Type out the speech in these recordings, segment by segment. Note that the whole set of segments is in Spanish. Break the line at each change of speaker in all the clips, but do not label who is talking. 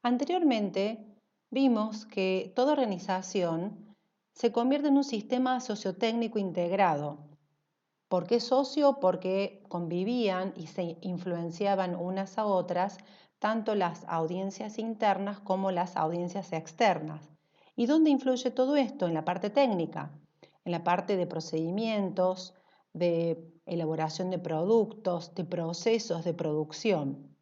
Anteriormente vimos que toda organización se convierte en un sistema sociotécnico integrado. ¿Por qué socio? Porque convivían y se influenciaban unas a otras tanto las audiencias internas como las audiencias externas. ¿Y dónde influye todo esto? En la parte técnica, en la parte de procedimientos, de elaboración de productos, de procesos de producción.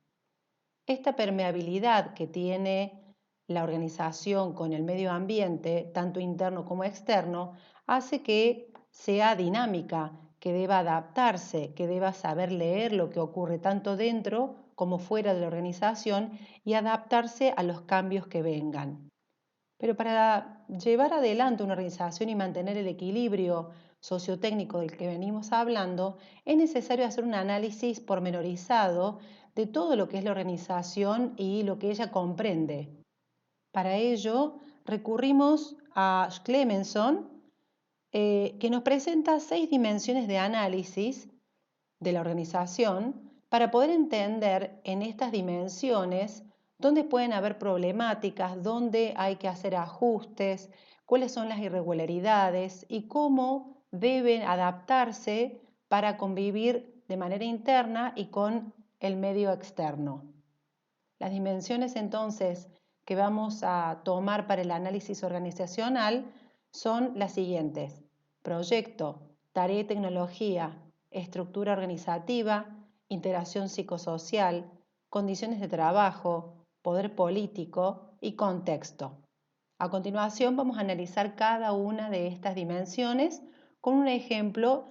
Esta permeabilidad que tiene la organización con el medio ambiente, tanto interno como externo, hace que sea dinámica, que deba adaptarse, que deba saber leer lo que ocurre tanto dentro como fuera de la organización y adaptarse a los cambios que vengan. Pero para llevar adelante una organización y mantener el equilibrio sociotécnico del que venimos hablando, es necesario hacer un análisis pormenorizado de todo lo que es la organización y lo que ella comprende. Para ello, recurrimos a Clemenson, que nos presenta 6 dimensiones de análisis de la organización para poder entender en estas dimensiones dónde pueden haber problemáticas, dónde hay que hacer ajustes, cuáles son las irregularidades y cómo deben adaptarse para convivir de manera interna y con el medio externo. Las dimensiones entonces que vamos a tomar para el análisis organizacional son las siguientes: proyecto, tarea y tecnología, estructura organizativa, integración psicosocial, condiciones de trabajo, poder político y contexto. A continuación vamos a analizar cada una de estas dimensiones con un ejemplo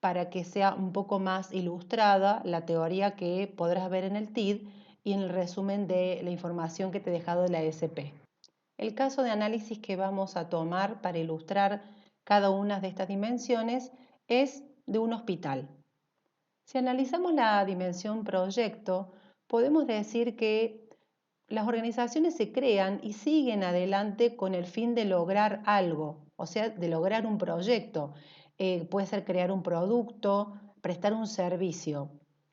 para que sea un poco más ilustrada la teoría que podrás ver en el TID y en el resumen de la información que te he dejado de la SP. El caso de análisis que vamos a tomar para ilustrar cada una de estas dimensiones es de un hospital. Si analizamos la dimensión proyecto, podemos decir que las organizaciones se crean y siguen adelante con el fin de lograr algo, o sea, de lograr un proyecto. Puede ser crear un producto, prestar un servicio.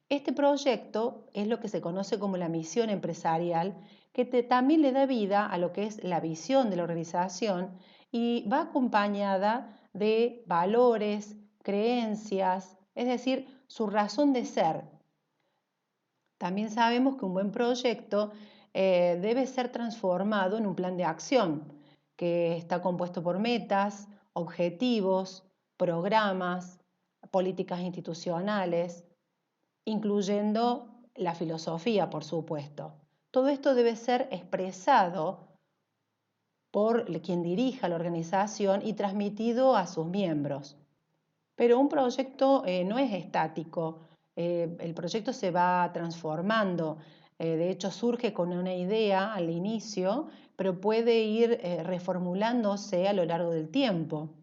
Este proyecto es lo que se conoce como la misión empresarial, que también le da vida a lo que es la visión de la organización y va acompañada de valores, creencias, es decir, su razón de ser. También sabemos que un buen proyecto debe ser transformado en un plan de acción que está compuesto por metas, objetivos, programas, políticas institucionales, incluyendo la filosofía, por supuesto. Todo esto debe ser expresado por quien dirija la organización y transmitido a sus miembros. Pero un proyecto no es estático, el proyecto se va transformando, de hecho surge con una idea al inicio, pero puede ir reformulándose a lo largo del tiempo.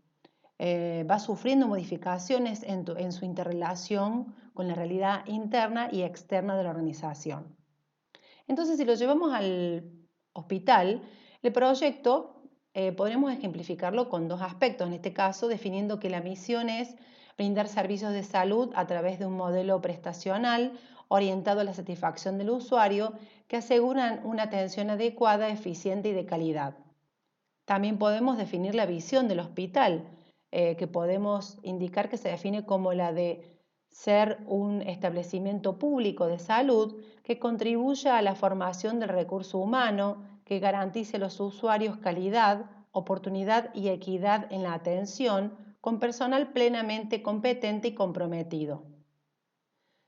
Va sufriendo modificaciones en su interrelación con la realidad interna y externa de la organización. Entonces, si lo llevamos al hospital, el proyecto podremos ejemplificarlo con dos aspectos. En este caso, definiendo que la misión es brindar servicios de salud a través de un modelo prestacional orientado a la satisfacción del usuario que aseguran una atención adecuada, eficiente y de calidad. También podemos definir la visión del hospital, que podemos indicar que se define como la de ser un establecimiento público de salud que contribuya a la formación del recurso humano, que garantice a los usuarios calidad, oportunidad y equidad en la atención, con personal plenamente competente y comprometido.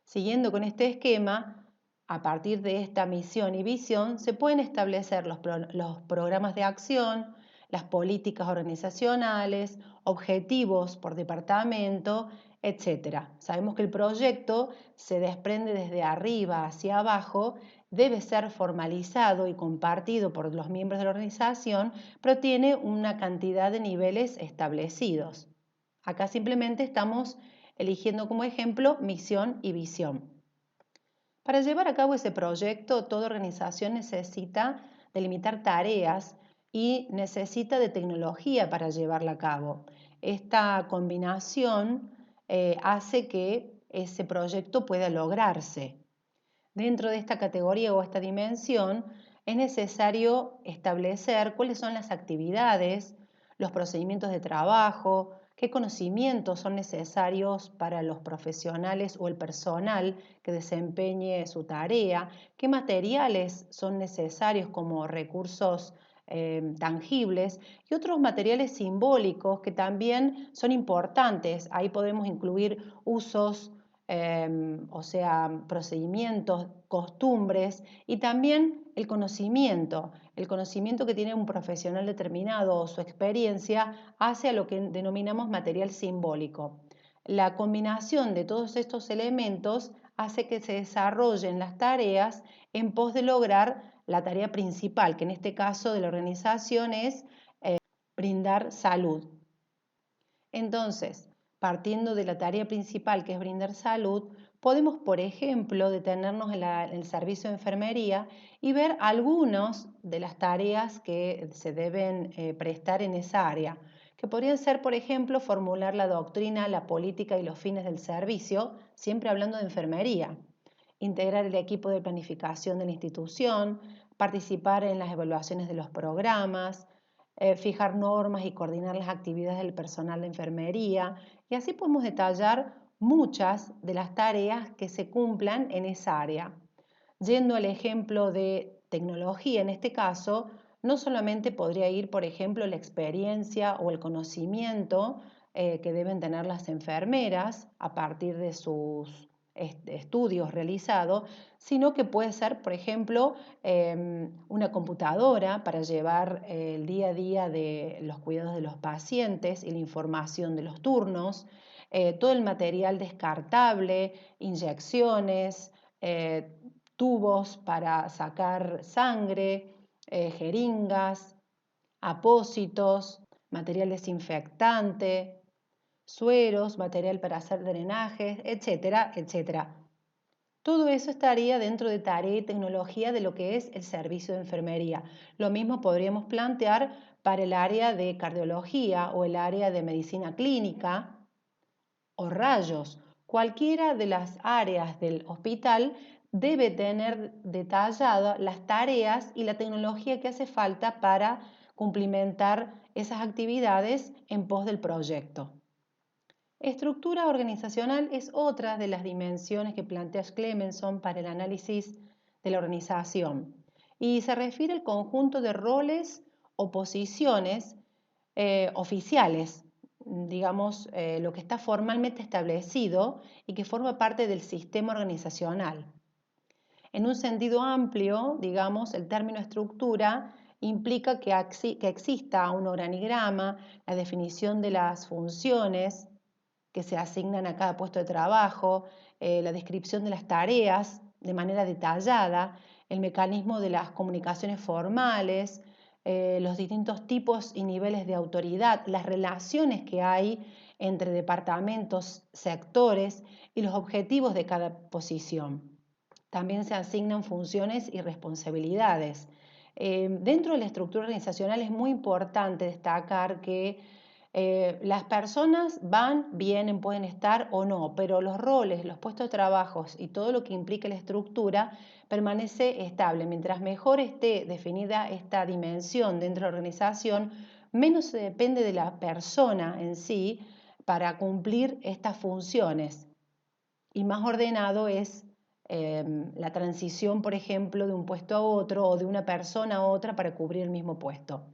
Siguiendo con este esquema, a partir de esta misión y visión, se pueden establecer los programas de acción, las políticas organizacionales, objetivos por departamento, etc. Sabemos que el proyecto se desprende desde arriba hacia abajo, debe ser formalizado y compartido por los miembros de la organización, pero tiene una cantidad de niveles establecidos. Acá simplemente estamos eligiendo como ejemplo misión y visión. Para llevar a cabo ese proyecto, toda organización necesita delimitar tareas y necesita de tecnología para llevarla a cabo. Esta combinación hace que ese proyecto pueda lograrse. Dentro de esta categoría o esta dimensión es necesario establecer cuáles son las actividades, los procedimientos de trabajo, qué conocimientos son necesarios para los profesionales o el personal que desempeñe su tarea, qué materiales son necesarios como recursos tangibles y otros materiales simbólicos que también son importantes. Ahí podemos incluir usos, o sea, procedimientos, costumbres y también el conocimiento que tiene un profesional determinado o su experiencia hace a lo que denominamos material simbólico. La combinación de todos estos elementos hace que se desarrollen las tareas en pos de lograr la tarea principal, que en este caso de la organización es brindar salud. Entonces, partiendo de la tarea principal que es brindar salud, podemos, por ejemplo, detenernos en el servicio de enfermería y ver algunas de las tareas que se deben prestar en esa área, que podrían ser, por ejemplo, formular la doctrina, la política y los fines del servicio, siempre hablando de enfermería, integrar el equipo de planificación de la institución, participar en las evaluaciones de los programas, fijar normas y coordinar las actividades del personal de enfermería, y así podemos detallar muchas de las tareas que se cumplan en esa área. Yendo al ejemplo de tecnología, en este caso, no solamente podría ir, por ejemplo, la experiencia o el conocimiento que deben tener las enfermeras a partir de sus estudios realizados, sino que puede ser, por ejemplo, una computadora para llevar el día a día de los cuidados de los pacientes y la información de los turnos, todo el material descartable, inyecciones, tubos para sacar sangre, jeringas, apósitos, material desinfectante, sueros, material para hacer drenajes, etcétera, etcétera. Todo eso estaría dentro de tarea y tecnología de lo que es el servicio de enfermería. Lo mismo podríamos plantear para el área de cardiología o el área de medicina clínica o rayos. Cualquiera de las áreas del hospital debe tener detalladas las tareas y la tecnología que hace falta para cumplimentar esas actividades en pos del proyecto. Estructura organizacional es otra de las dimensiones que plantea Clemenson para el análisis de la organización y se refiere al conjunto de roles o posiciones oficiales, digamos, lo que está formalmente establecido y que forma parte del sistema organizacional. En un sentido amplio, digamos, el término estructura implica que exista un organigrama, la definición de las funciones que se asignan a cada puesto de trabajo, la descripción de las tareas de manera detallada, el mecanismo de las comunicaciones formales, los distintos tipos y niveles de autoridad, las relaciones que hay entre departamentos, sectores y los objetivos de cada posición. También se asignan funciones y responsabilidades. Dentro de la estructura organizacional es muy importante destacar que las personas van, vienen, pueden estar o no, pero los roles, los puestos de trabajo y todo lo que implica la estructura permanece estable. Mientras mejor esté definida esta dimensión dentro de la organización, menos se depende de la persona en sí para cumplir estas funciones y más ordenado es la transición, por ejemplo, de un puesto a otro o de una persona a otra para cubrir el mismo puesto.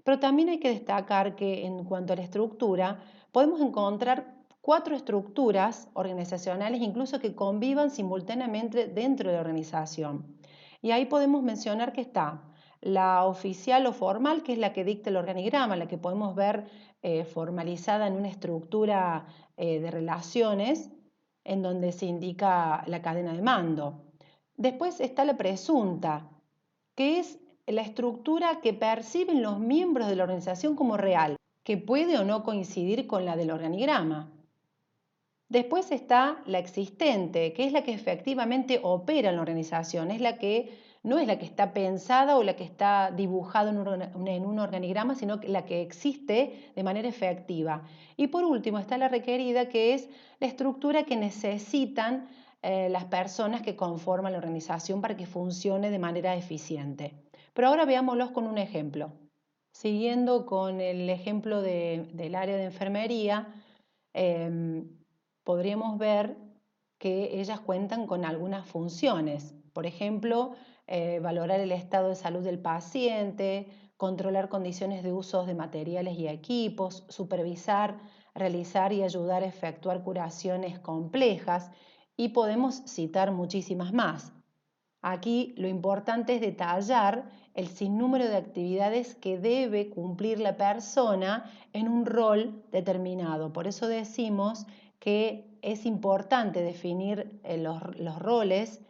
Pero también hay que destacar que en cuanto a la estructura, podemos encontrar 4 estructuras organizacionales, incluso que convivan simultáneamente dentro de la organización. Y ahí podemos mencionar que está la oficial o formal, que es la que dicta el organigrama, la que podemos ver formalizada en una estructura de relaciones en donde se indica la cadena de mando. Después está la presunta, que es la estructura que perciben los miembros de la organización como real, que puede o no coincidir con la del organigrama. Después está la existente, que es la que efectivamente opera en la organización, es la que no es la que está pensada o la que está dibujada en un organigrama, sino la que existe de manera efectiva. Y por último está la requerida, que es la estructura que necesitan las personas que conforman la organización para que funcione de manera eficiente. Pero ahora veámoslos con un ejemplo. Siguiendo con el ejemplo del área de enfermería, podríamos ver que ellas cuentan con algunas funciones. Por ejemplo, valorar el estado de salud del paciente, controlar condiciones de usos de materiales y equipos, supervisar, realizar y ayudar a efectuar curaciones complejas, y podemos citar muchísimas más. Aquí lo importante es detallar el sinnúmero de actividades que debe cumplir la persona en un rol determinado. Por eso decimos que es importante definir los roles,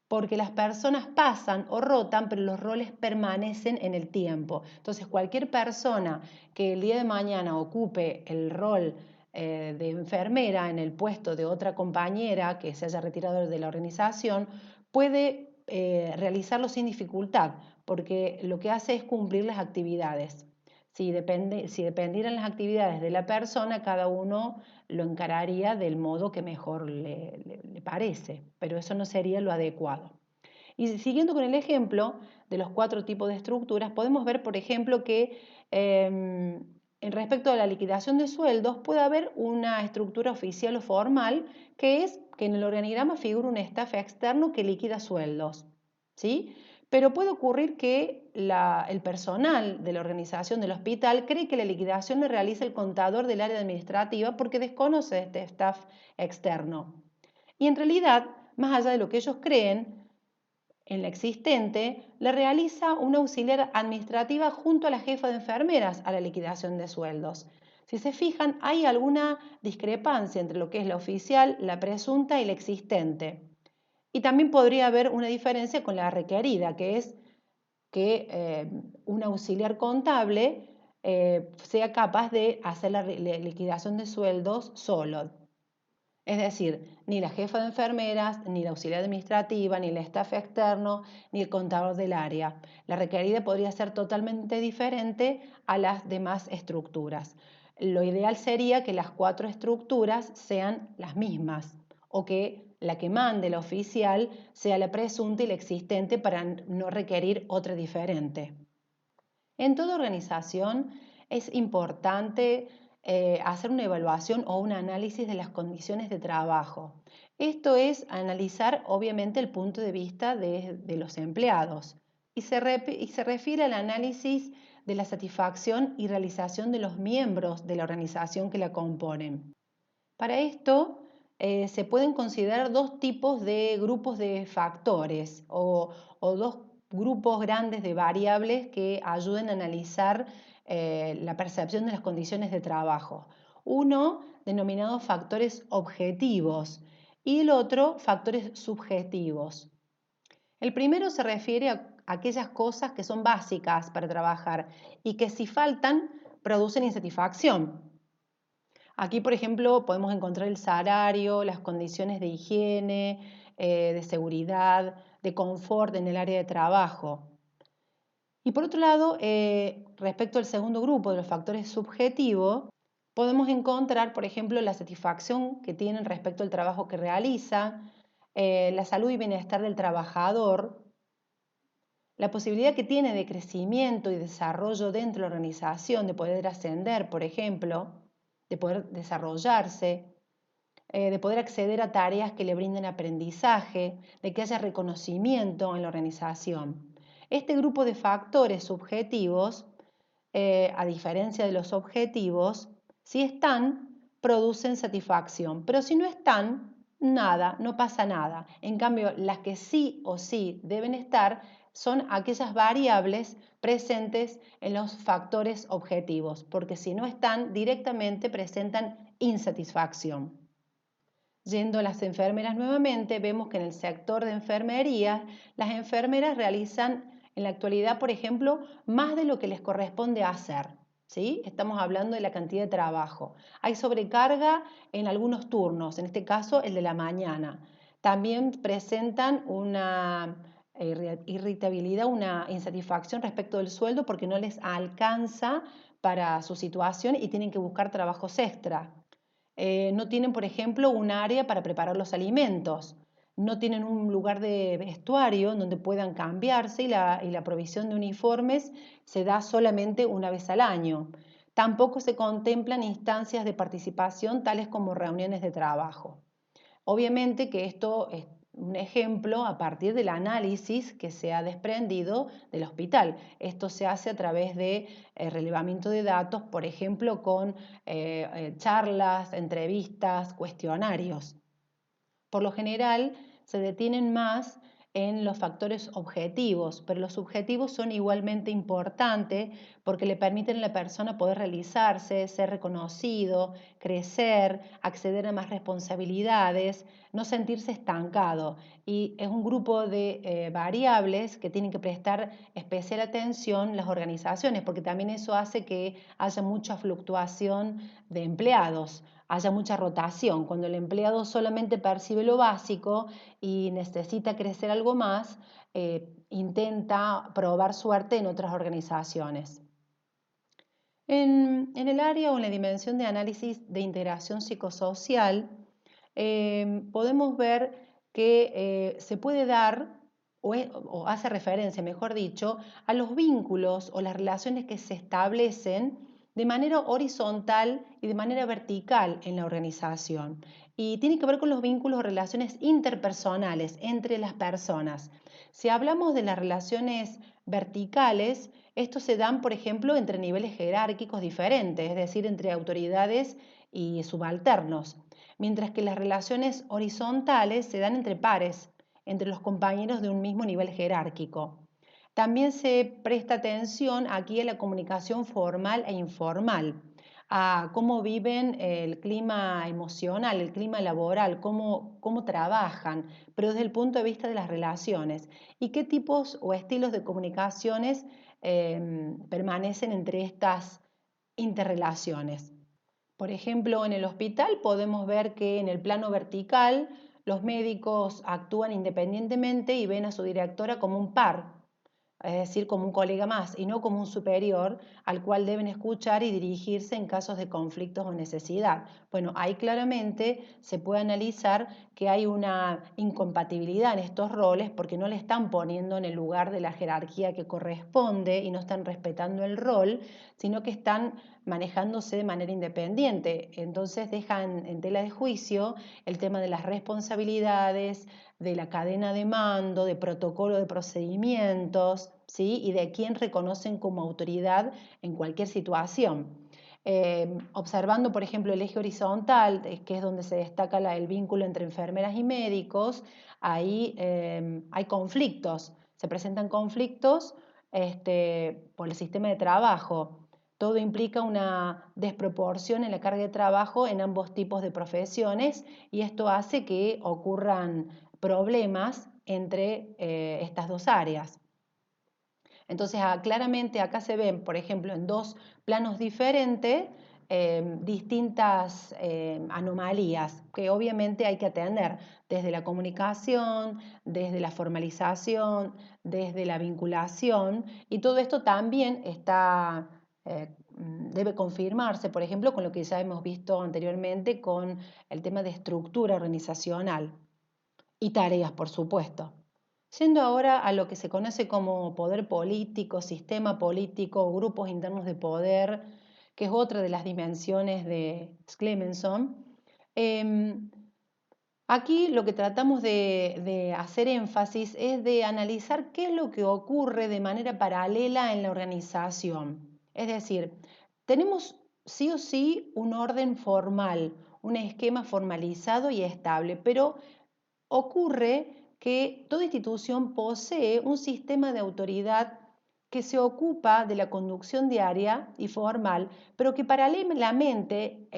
porque las personas pasan o rotan, pero los roles permanecen en el tiempo. Entonces, cualquier persona que el día de mañana ocupe el rol de enfermera en el puesto de otra compañera que se haya retirado de la organización, puede realizarlo sin dificultad, porque lo que hace es cumplir las actividades. Si dependieran las actividades de la persona, cada uno lo encararía del modo que mejor le parece, pero eso no sería lo adecuado. Y siguiendo con el ejemplo de los 4 tipos de estructuras, podemos ver, por ejemplo, que en respecto a la liquidación de sueldos puede haber una estructura oficial o formal, que es que en el organigrama figura un staff externo que liquida sueldos, ¿sí? Pero puede ocurrir que el personal de la organización del hospital cree que la liquidación la realiza el contador del área administrativa porque desconoce este staff externo. Y en realidad, más allá de lo que ellos creen, en la existente, la realiza una auxiliar administrativa junto a la jefa de enfermeras a la liquidación de sueldos. Si se fijan, hay alguna discrepancia entre lo que es la oficial, la presunta y la existente. Y también podría haber una diferencia con la requerida, que es que un auxiliar contable sea capaz de hacer la liquidación de sueldos solo. Es decir, ni la jefa de enfermeras, ni la auxiliar administrativa, ni el staff externo, ni el contador del área. La requerida podría ser totalmente diferente a las demás estructuras. Lo ideal sería que las 4 estructuras sean las mismas, o que la que mande la oficial sea la presunta y la existente para no requerir otra diferente. En toda organización es importante hacer una evaluación o un análisis de las condiciones de trabajo. Esto es analizar obviamente el punto de vista de los empleados y se refiere al análisis de la satisfacción y realización de los miembros de la organización que la componen. Para esto se pueden considerar 2 tipos de grupos de factores o 2 grupos grandes de variables que ayuden a analizar la percepción de las condiciones de trabajo. Uno denominado factores objetivos y el otro factores subjetivos. El primero se refiere a aquellas cosas que son básicas para trabajar y que si faltan producen insatisfacción. Aquí, por ejemplo, podemos encontrar el salario, las condiciones de higiene, de seguridad, de confort en el área de trabajo. Y por otro lado, respecto al segundo grupo de los factores subjetivos, podemos encontrar, por ejemplo, la satisfacción que tienen respecto al trabajo que realiza, la salud y bienestar del trabajador, la posibilidad que tiene de crecimiento y desarrollo dentro de la organización, de poder ascender, por ejemplo, de poder desarrollarse, de poder acceder a tareas que le brinden aprendizaje, de que haya reconocimiento en la organización. Este grupo de factores subjetivos, a diferencia de los objetivos, si están, producen satisfacción, pero si no están, nada, no pasa nada. En cambio, las que sí o sí deben estar son aquellas variables presentes en los factores objetivos, porque si no están, directamente presentan insatisfacción. Yendo a las enfermeras nuevamente, vemos que en el sector de enfermería, las enfermeras realizan en la actualidad, por ejemplo, más de lo que les corresponde hacer. ¿Sí? Estamos hablando de la cantidad de trabajo. Hay sobrecarga en algunos turnos, en este caso el de la mañana. También presentan una irritabilidad, una insatisfacción respecto del sueldo porque no les alcanza para su situación y tienen que buscar trabajos extra. No tienen, por ejemplo, un área para preparar los alimentos. no tienen un lugar de vestuario donde puedan cambiarse y la provisión de uniformes se da solamente una vez al año. Tampoco se contemplan instancias de participación tales como reuniones de trabajo. Obviamente que esto es un ejemplo a partir del análisis que se ha desprendido del hospital. Esto se hace a través de relevamiento de datos, por ejemplo, con charlas, entrevistas, cuestionarios. Por lo general, se detienen más en los factores objetivos, pero los subjetivos son igualmente importantes porque le permiten a la persona poder realizarse, ser reconocido, crecer, acceder a más responsabilidades, no sentirse estancado. Y es un grupo de variables que tienen que prestar especial atención las organizaciones, porque también eso hace que haya mucha fluctuación de empleados, haya mucha rotación. Cuando el empleado solamente percibe lo básico y necesita crecer algo más, intenta probar suerte en otras organizaciones. En el área o en la dimensión de análisis de integración psicosocial, podemos ver que se puede dar, o hace referencia, mejor dicho, a los vínculos o las relaciones que se establecen de manera horizontal y de manera vertical en la organización. Y tiene que ver con los vínculos o relaciones interpersonales entre las personas. Si hablamos de las relaciones verticales, estos se dan, por ejemplo, entre niveles jerárquicos diferentes, es decir, entre autoridades y subalternos, mientras que las relaciones horizontales se dan entre pares, entre los compañeros de un mismo nivel jerárquico. También se presta atención aquí a la comunicación formal e informal, a cómo viven el clima emocional, el clima laboral, cómo trabajan, pero desde el punto de vista de las relaciones y qué tipos o estilos de comunicaciones permanecen entre estas interrelaciones. Por ejemplo, en el hospital podemos ver que en el plano vertical los médicos actúan independientemente y ven a su directora como un par, es decir, como un colega más y no como un superior al cual deben escuchar y dirigirse en casos de conflictos o necesidad. Bueno, ahí claramente se puede analizar que hay una incompatibilidad en estos roles porque no le están poniendo en el lugar de la jerarquía que corresponde y no están respetando el rol, sino que están manejándose de manera independiente. Entonces dejan en tela de juicio el tema de las responsabilidades, de la cadena de mando, de protocolo de procedimientos, ¿sí? Y de quién reconocen como autoridad en cualquier situación. Observando, por ejemplo, el eje horizontal, que es donde se destaca el vínculo entre enfermeras y médicos, ahí hay conflictos, se presentan conflictos por el sistema de trabajo. Todo implica una desproporción en la carga de trabajo en ambos tipos de profesiones y esto hace que ocurran problemas entre estas dos áreas. Entonces, claramente acá se ven, por ejemplo, en dos planos diferentes, distintas anomalías que obviamente hay que atender desde la comunicación, desde la formalización, desde la vinculación, y todo esto también debe confirmarse, por ejemplo, con lo que ya hemos visto anteriormente con el tema de estructura organizacional y tareas, por supuesto. Yendo ahora a lo que se conoce como poder político, sistema político, grupos internos de poder, que es otra de las dimensiones de Clemenson, aquí lo que tratamos de hacer énfasis es de analizar qué es lo que ocurre de manera paralela en la organización. Es decir, tenemos sí o sí un orden formal, un esquema formalizado y estable, pero ocurre que toda institución posee un sistema de autoridad que se ocupa de la conducción diaria y formal, pero que paralelamente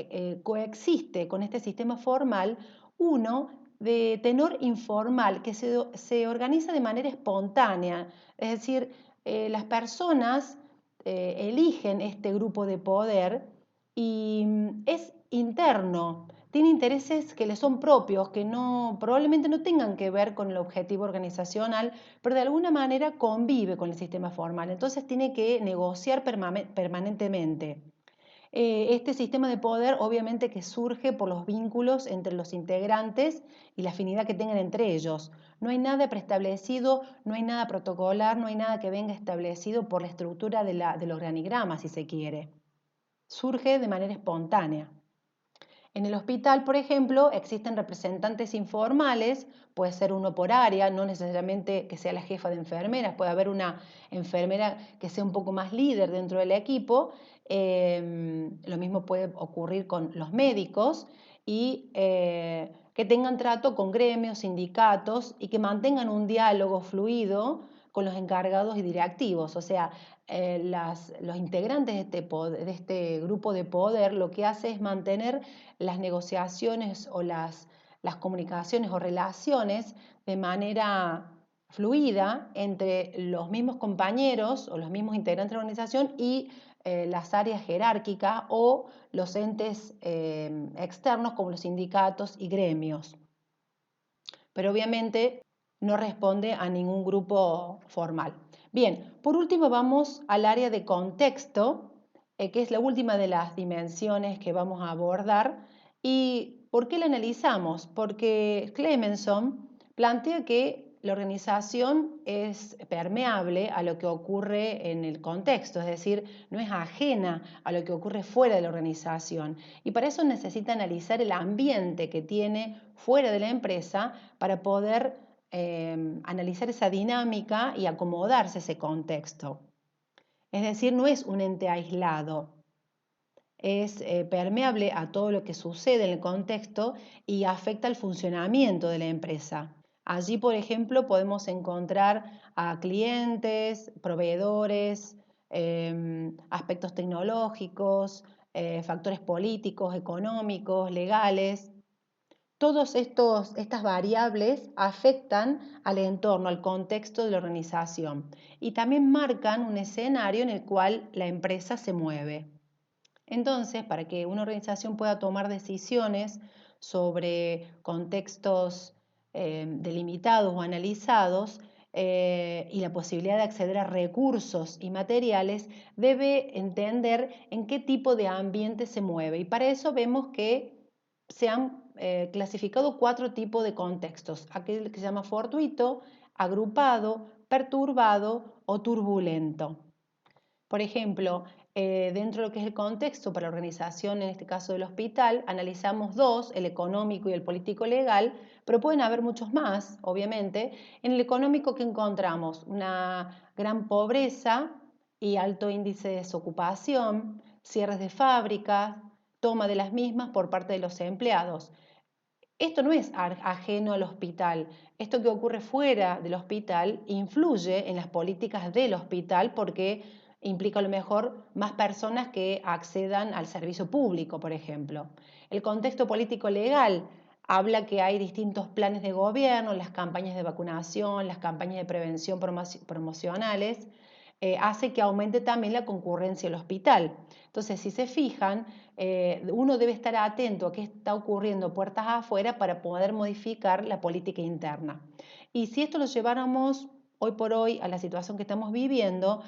coexiste con este sistema formal uno de tenor informal que se organiza de manera espontánea, es decir, las personas eligen este grupo de poder y es interno, tiene intereses que le son propios, que probablemente no tengan que ver con el objetivo organizacional, pero de alguna manera convive con el sistema formal, entonces tiene que negociar permanentemente. Este sistema de poder obviamente que surge por los vínculos entre los integrantes y la afinidad que tengan entre ellos. No hay nada preestablecido, no hay nada protocolar, no hay nada que venga establecido por la estructura del organigrama, si se quiere. Surge de manera espontánea. En el hospital, por ejemplo, existen representantes informales, puede ser uno por área, no necesariamente que sea la jefa de enfermeras, puede haber una enfermera que sea un poco más líder dentro del equipo. Lo mismo puede ocurrir con los médicos y que tengan trato con gremios, sindicatos y que mantengan un diálogo fluido con los encargados y directivos. O sea, los integrantes de este grupo de poder lo que hace es mantener las negociaciones o las comunicaciones o relaciones de manera fluida entre los mismos compañeros o los mismos integrantes de la organización y las áreas jerárquicas o los entes externos como los sindicatos y gremios. Pero obviamente no responde a ningún grupo formal. Bien, por último vamos al área de contexto, que es la última de las dimensiones que vamos a abordar. ¿Y por qué la analizamos? Porque Clemenson plantea que la organización es permeable a lo que ocurre en el contexto, es decir, no es ajena a lo que ocurre fuera de la organización. Y para eso necesita analizar el ambiente que tiene fuera de la empresa para poder analizar esa dinámica y acomodarse a ese contexto. Es decir, no es un ente aislado, es permeable a todo lo que sucede en el contexto y afecta el funcionamiento de la empresa. Allí, por ejemplo, podemos encontrar a clientes, proveedores, aspectos tecnológicos, factores políticos, económicos, legales. Todas estas variables afectan al entorno, al contexto de la organización y también marcan un escenario en el cual la empresa se mueve. Entonces, para que una organización pueda tomar decisiones sobre contextos delimitados o analizados y la posibilidad de acceder a recursos y materiales, debe entender en qué tipo de ambiente se mueve. Y para eso vemos que se han clasificado 4 tipos de contextos: aquel que se llama fortuito, agrupado, perturbado o turbulento. Por ejemplo, dentro de lo que es el contexto para la organización, en este caso del hospital, analizamos 2, el económico y el político-legal, pero pueden haber muchos más, obviamente. En el económico, ¿qué encontramos? Una gran pobreza y alto índice de desocupación, cierres de fábricas, toma de las mismas por parte de los empleados. Esto no es ajeno al hospital. Esto que ocurre fuera del hospital influye en las políticas del hospital porque implica a lo mejor más personas que accedan al servicio público, por ejemplo. El contexto político legal habla que hay distintos planes de gobierno, las campañas de vacunación, las campañas de prevención promocionales, hace que aumente también la concurrencia al hospital. Entonces, si se fijan, uno debe estar atento a qué está ocurriendo puertas afuera para poder modificar la política interna. Y si esto lo lleváramos hoy por hoy a la situación que estamos viviendo,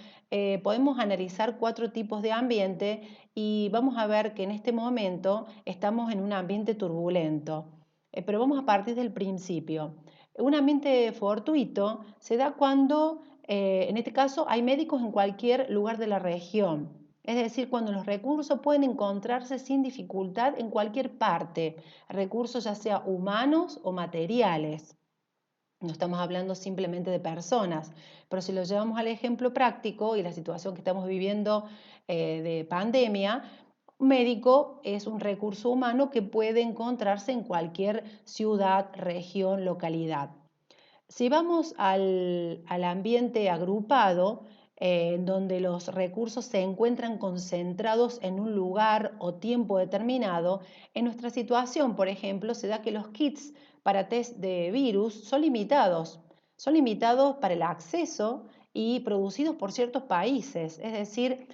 podemos analizar 4 tipos de ambiente y vamos a ver que en este momento estamos en un ambiente turbulento. Pero vamos a partir del principio. Un ambiente fortuito se da cuando, en este caso, hay médicos en cualquier lugar de la región. Es decir, cuando los recursos pueden encontrarse sin dificultad en cualquier parte, recursos ya sea humanos o materiales. No estamos hablando simplemente de personas, pero si lo llevamos al ejemplo práctico y la situación que estamos viviendo de pandemia, un médico es un recurso humano que puede encontrarse en cualquier ciudad, región, localidad. Si vamos al ambiente agrupado, donde los recursos se encuentran concentrados en un lugar o tiempo determinado, en nuestra situación, por ejemplo, se da que los kits para test de virus son limitados para el acceso y producidos por ciertos países, es decir,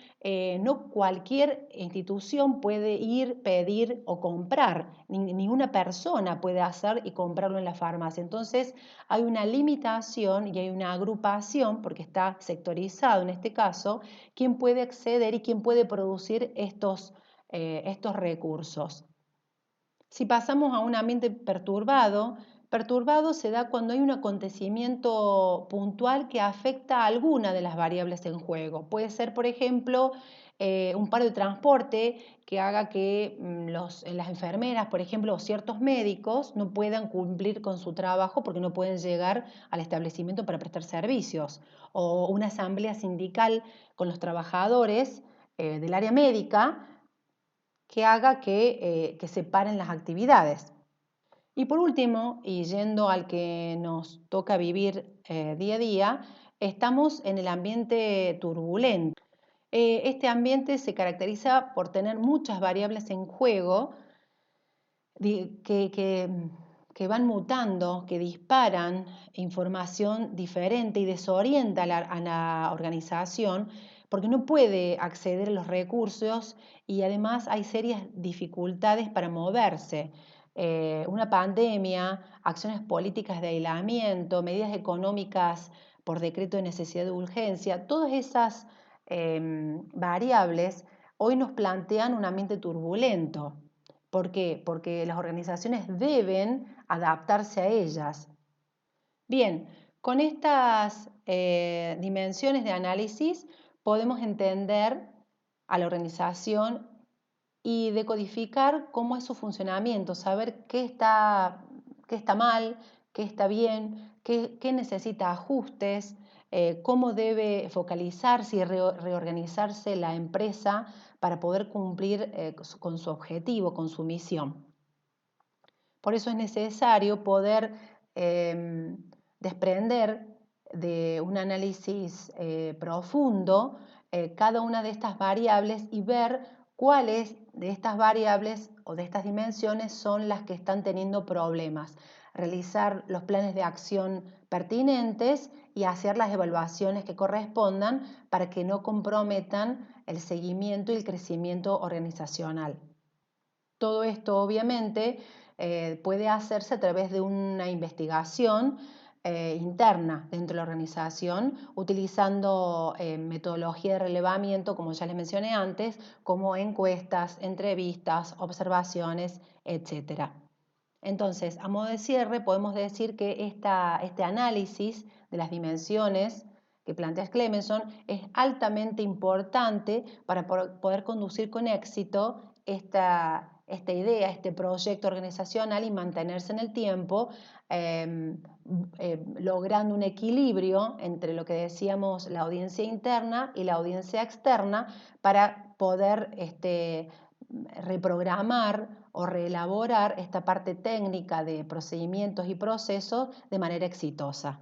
no cualquier institución puede ir, pedir o comprar, ninguna persona puede hacer y comprarlo en la farmacia. Entonces, hay una limitación y hay una agrupación, porque está sectorizado en este caso, quién puede acceder y quién puede producir estos estos recursos. Si pasamos a un ambiente perturbado, perturbado se da cuando hay un acontecimiento puntual que afecta a alguna de las variables en juego. Puede ser, por ejemplo, un paro de transporte que haga que las enfermeras, por ejemplo, o ciertos médicos no puedan cumplir con su trabajo porque no pueden llegar al establecimiento para prestar servicios. O una asamblea sindical con los trabajadores del área médica que haga que se paren las actividades. Y por último, y yendo al que nos toca vivir día a día, estamos en el ambiente turbulento. Este ambiente se caracteriza por tener muchas variables en juego que van mutando, que disparan información diferente y desorienta a la organización porque no puede acceder a los recursos y además hay serias dificultades para moverse. Una pandemia, acciones políticas de aislamiento, medidas económicas por decreto de necesidad de urgencia, todas esas variables hoy nos plantean un ambiente turbulento. ¿Por qué? Porque las organizaciones deben adaptarse a ellas. Bien, con estas dimensiones de análisis podemos entender a la organización y decodificar cómo es su funcionamiento, saber qué está mal, qué está bien, qué necesita ajustes, cómo debe focalizarse y reorganizarse la empresa para poder cumplir con su objetivo, con su misión. Por eso es necesario poder desprender de un análisis profundo cada una de estas variables y ver cuáles de estas variables o de estas dimensiones son las que están teniendo problemas. Realizar los planes de acción pertinentes y hacer las evaluaciones que correspondan para que no comprometan el seguimiento y el crecimiento organizacional. Todo esto obviamente puede hacerse a través de una investigación interna dentro de la organización, utilizando metodología de relevamiento, como ya les mencioné antes, como encuestas, entrevistas, observaciones, etc. Entonces, a modo de cierre, podemos decir que este análisis de las dimensiones que plantea Clemenson es altamente importante para poder conducir con éxito esta idea, este proyecto organizacional y mantenerse en el tiempo, logrando un equilibrio entre lo que decíamos la audiencia interna y la audiencia externa para poder reprogramar o reelaborar esta parte técnica de procedimientos y procesos de manera exitosa.